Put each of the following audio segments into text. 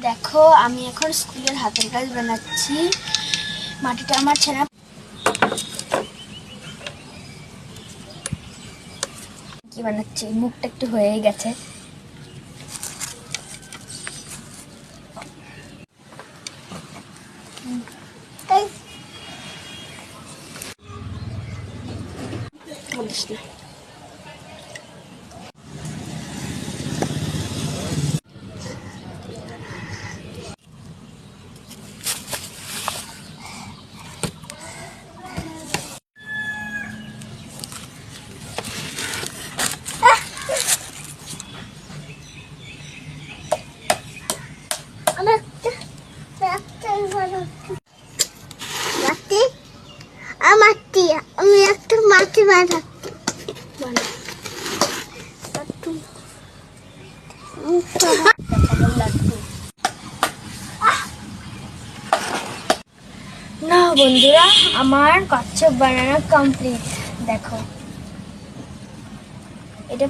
দেখো আমি এখন স্কুলের হাতের কাজ বানাচ্ছি। মাটিটা আমার ছেঁড়া কি বানাচ্ছি, মুখটা একটু হয়ে গেছে। বলিস না। আমি একটা মাটি বানাচ্ছি। না বন্ধুরা, আমার কচ্ছপ বানানো কমপ্লিট। দেখো এটা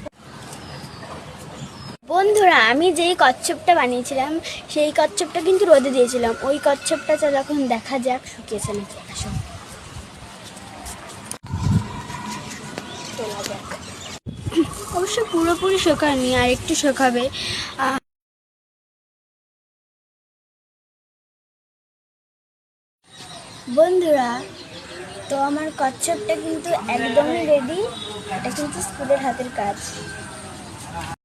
বন্ধুরা, আমি যেই কচ্ছপটা বানিয়েছিলাম সেই কচ্ছপটা কিন্তু রোদে দিয়েছিলাম। ওই কচ্ছপটা যখন দেখা যাক শুকিয়েছে নাকি। আসো তোলা যাক। অবশ্য পুরোপুরি শুকায়নি, আর একটু শুকাবে। বন্ধুরা, তো আমার কচ্ছপটা কিন্তু একদমই রেডি। এটা কিন্তু স্কুলের হাতের কাজ।